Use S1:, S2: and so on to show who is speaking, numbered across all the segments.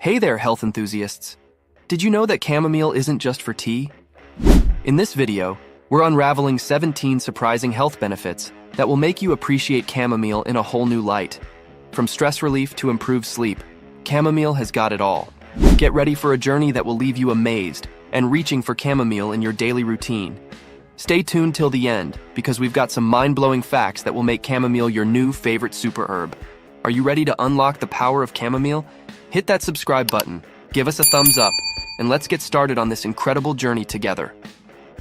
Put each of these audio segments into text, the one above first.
S1: Hey there, health enthusiasts! Did you know that chamomile isn't just for tea? In this video, we're unraveling 17 surprising health benefits that will make you appreciate chamomile in a whole new light. From stress relief to improved sleep, chamomile has got it all. Get ready for a journey that will leave you amazed and reaching for chamomile in your daily routine. Stay tuned till the end, because we've got some mind-blowing facts that will make chamomile your new favorite super herb. Are you ready to unlock the power of chamomile? Hit that subscribe button, give us a thumbs up, and let's get started on this incredible journey together.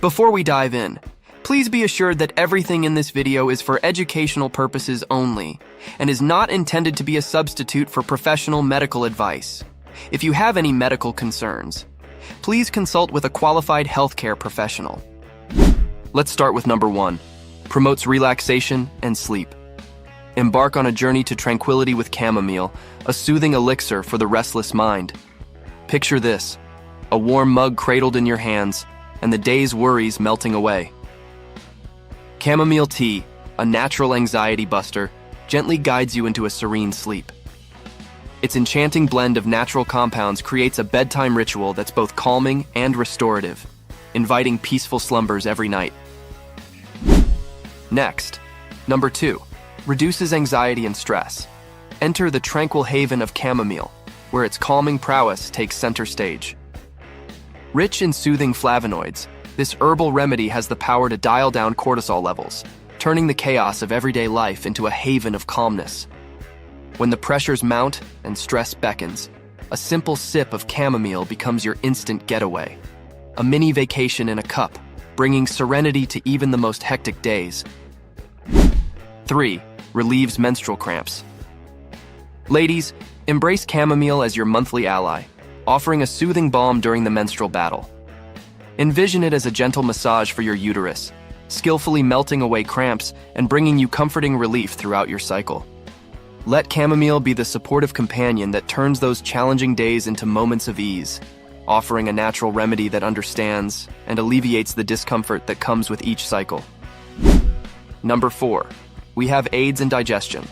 S1: Before we dive in, please be assured that everything in this video is for educational purposes only and is not intended to be a substitute for professional medical advice. If you have any medical concerns, please consult with a qualified healthcare professional. Let's start with number 1. Promotes relaxation and sleep. Embark on a journey to tranquility with chamomile, a soothing elixir for the restless mind. Picture this: a warm mug cradled in your hands, and the day's worries melting away. Chamomile tea, a natural anxiety buster, gently guides you into a serene sleep. Its enchanting blend of natural compounds creates a bedtime ritual that's both calming and restorative, inviting peaceful slumbers every night. Next, number 2. Reduces anxiety and stress. Enter the tranquil haven of chamomile, where its calming prowess takes center stage. Rich in soothing flavonoids, this herbal remedy has the power to dial down cortisol levels, turning the chaos of everyday life into a haven of calmness. When the pressures mount and stress beckons, a simple sip of chamomile becomes your instant getaway. A mini vacation in a cup, bringing serenity to even the most hectic days. 3. Relieves menstrual cramps. Ladies, embrace chamomile as your monthly ally, offering a soothing balm during the menstrual battle. Envision it as a gentle massage for your uterus, skillfully melting away cramps and bringing you comforting relief throughout your cycle. Let chamomile be the supportive companion that turns those challenging days into moments of ease, offering a natural remedy that understands and alleviates the discomfort that comes with each cycle. Number 4. We have aids in digestion.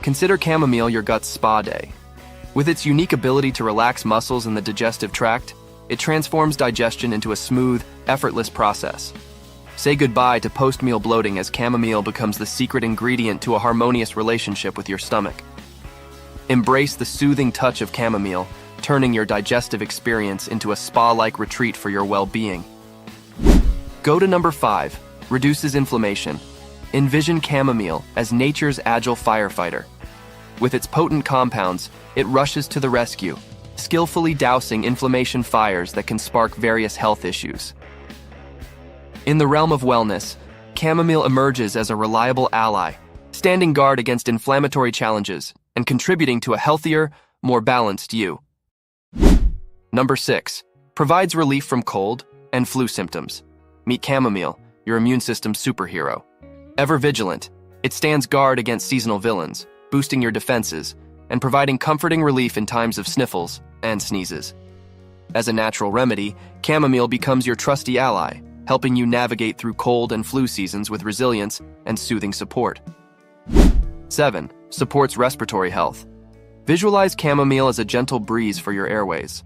S1: Consider chamomile your gut's spa day. With its unique ability to relax muscles in the digestive tract, it transforms digestion into a smooth, effortless process. Say goodbye to post-meal bloating as chamomile becomes the secret ingredient to a harmonious relationship with your stomach. Embrace the soothing touch of chamomile, turning your digestive experience into a spa-like retreat for your well-being. Go to number 5. Reduces inflammation. Envision chamomile as nature's agile firefighter. With its potent compounds, it rushes to the rescue, skillfully dousing inflammation fires that can spark various health issues. In the realm of wellness, chamomile emerges as a reliable ally, standing guard against inflammatory challenges and contributing to a healthier, more balanced you. Number 6. Provides relief from cold and flu symptoms. Meet chamomile, your immune system superhero. Ever vigilant, it stands guard against seasonal villains, boosting your defenses and providing comforting relief in times of sniffles and sneezes. As a natural remedy, chamomile becomes your trusty ally, helping you navigate through cold and flu seasons with resilience and soothing support. 7. Supports respiratory health. Visualize chamomile as a gentle breeze for your airways.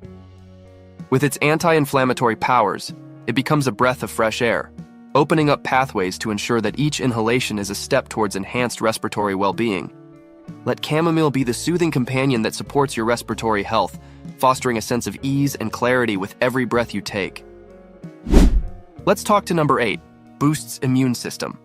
S1: With its anti-inflammatory powers, it becomes a breath of fresh air, opening up pathways to ensure that each inhalation is a step towards enhanced respiratory well-being. Let chamomile be the soothing companion that supports your respiratory health, fostering a sense of ease and clarity with every breath you take. Let's talk to number 8. Boosts immune system.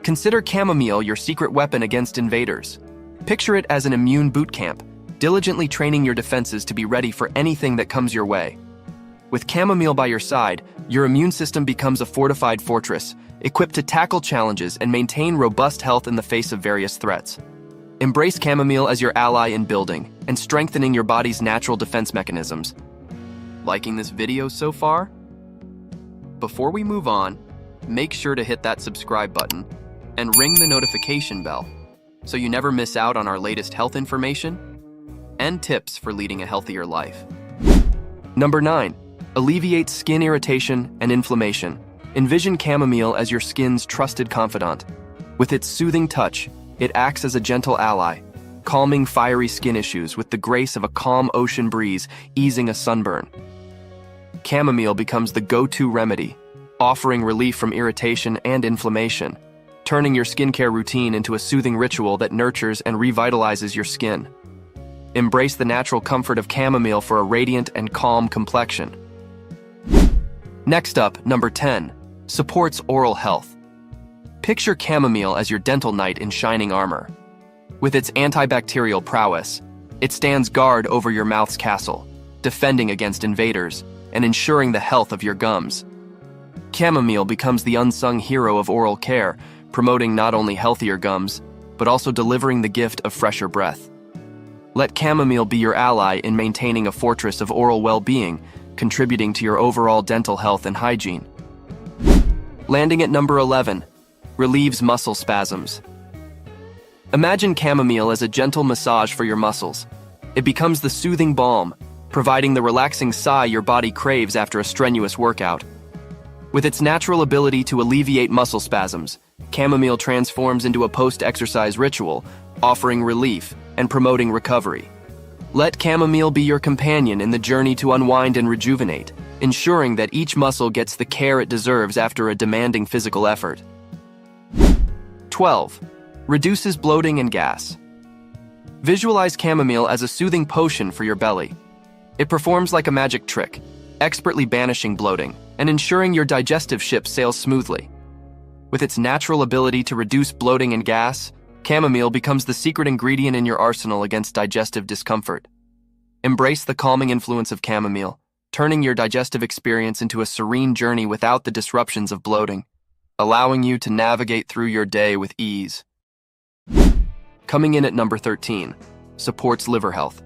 S1: Consider chamomile your secret weapon against invaders. Picture it as an immune boot camp, diligently training your defenses to be ready for anything that comes your way. With chamomile by your side, your immune system becomes a fortified fortress, equipped to tackle challenges and maintain robust health in the face of various threats. Embrace chamomile as your ally in building and strengthening your body's natural defense mechanisms. Liking this video so far? Before we move on, make sure to hit that subscribe button and ring the notification bell so you never miss out on our latest health information and tips for leading a healthier life. Number 9. Alleviates skin irritation and inflammation. Envision chamomile as your skin's trusted confidant. With its soothing touch, it acts as a gentle ally, calming fiery skin issues with the grace of a calm ocean breeze, easing a sunburn. Chamomile becomes the go-to remedy, offering relief from irritation and inflammation, turning your skincare routine into a soothing ritual that nurtures and revitalizes your skin. Embrace the natural comfort of chamomile for a radiant and calm complexion. Next up, number 10, supports oral health. Picture chamomile as your dental knight in shining armor. With its antibacterial prowess, it stands guard over your mouth's castle, defending against invaders and ensuring the health of your gums. Chamomile becomes the unsung hero of oral care, promoting not only healthier gums, but also delivering the gift of fresher breath. Let chamomile be your ally in maintaining a fortress of oral well-being, contributing to your overall dental health and hygiene. Landing at number 11, relieves muscle spasms. Imagine chamomile as a gentle massage for your muscles. It becomes the soothing balm, providing the relaxing sigh your body craves after a strenuous workout. With its natural ability to alleviate muscle spasms, chamomile transforms into a post-exercise ritual, offering relief and promoting recovery. Let chamomile be your companion in the journey to unwind and rejuvenate, ensuring that each muscle gets the care it deserves after a demanding physical effort. 12. Reduces bloating and gas. Visualize chamomile as a soothing potion for your belly. It performs like a magic trick, expertly banishing bloating and ensuring your digestive ship sails smoothly. With its natural ability to reduce bloating and gas, chamomile becomes the secret ingredient in your arsenal against digestive discomfort. Embrace the calming influence of chamomile, turning your digestive experience into a serene journey without the disruptions of bloating, allowing you to navigate through your day with ease. Coming in at number 13, supports liver health.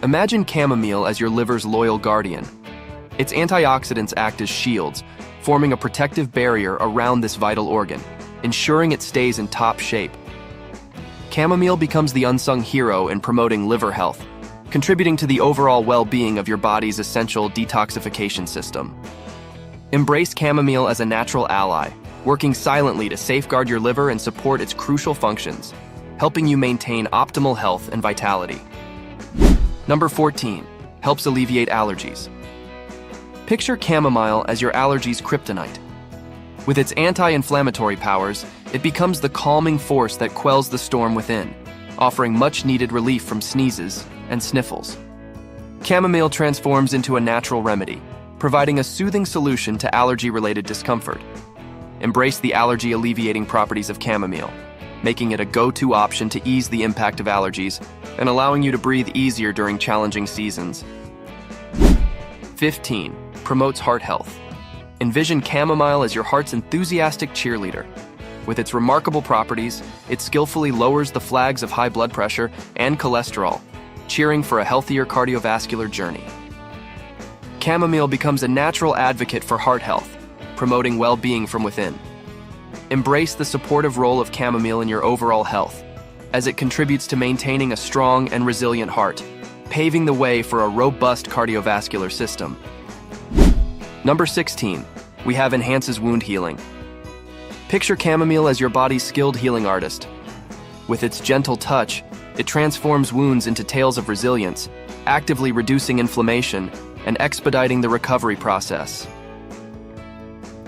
S1: Imagine chamomile as your liver's loyal guardian. Its antioxidants act as shields, forming a protective barrier around this vital organ, ensuring it stays in top shape. Chamomile becomes the unsung hero in promoting liver health, contributing to the overall well-being of your body's essential detoxification system. Embrace chamomile as a natural ally, working silently to safeguard your liver and support its crucial functions, helping you maintain optimal health and vitality. Number 14, helps alleviate allergies. Picture chamomile as your allergies' kryptonite. With its anti-inflammatory powers, it becomes the calming force that quells the storm within, offering much-needed relief from sneezes and sniffles. Chamomile transforms into a natural remedy, providing a soothing solution to allergy-related discomfort. Embrace the allergy-alleviating properties of chamomile, making it a go-to option to ease the impact of allergies and allowing you to breathe easier during challenging seasons. 15. Promotes heart health. Envision chamomile as your heart's enthusiastic cheerleader. With its remarkable properties, it skillfully lowers the flags of high blood pressure and cholesterol, cheering for a healthier cardiovascular journey. Chamomile becomes a natural advocate for heart health, promoting well-being from within. Embrace the supportive role of chamomile in your overall health, as it contributes to maintaining a strong and resilient heart, paving the way for a robust cardiovascular system. Number 16, we have enhances wound healing. Picture chamomile as your body's skilled healing artist. With its gentle touch, it transforms wounds into tales of resilience, actively reducing inflammation and expediting the recovery process.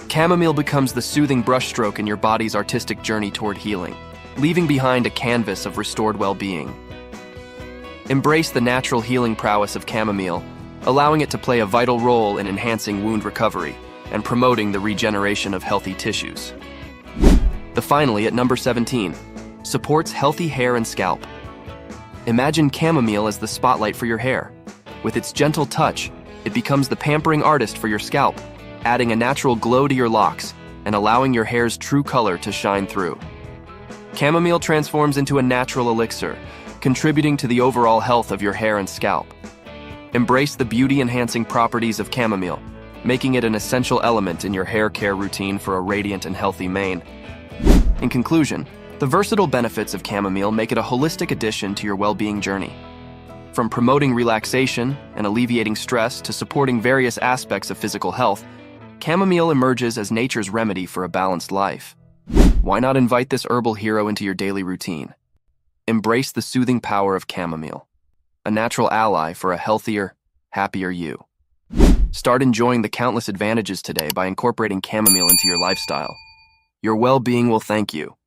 S1: Chamomile becomes the soothing brushstroke in your body's artistic journey toward healing, leaving behind a canvas of restored well-being. Embrace the natural healing prowess of chamomile, allowing it to play a vital role in enhancing wound recovery and promoting the regeneration of healthy tissues. Finally, at number 17, supports healthy hair and scalp. Imagine chamomile as the spotlight for your hair. With its gentle touch, it becomes the pampering artist for your scalp, adding a natural glow to your locks and allowing your hair's true color to shine through. Chamomile transforms into a natural elixir, contributing to the overall health of your hair and scalp. Embrace the beauty-enhancing properties of chamomile, making it an essential element in your hair care routine for a radiant and healthy mane. In conclusion, the versatile benefits of chamomile make it a holistic addition to your well-being journey. From promoting relaxation and alleviating stress to supporting various aspects of physical health, chamomile emerges as nature's remedy for a balanced life. Why not invite this herbal hero into your daily routine? Embrace the soothing power of chamomile, a natural ally for a healthier, happier you. Start enjoying the countless advantages today by incorporating chamomile into your lifestyle. Your well-being will thank you.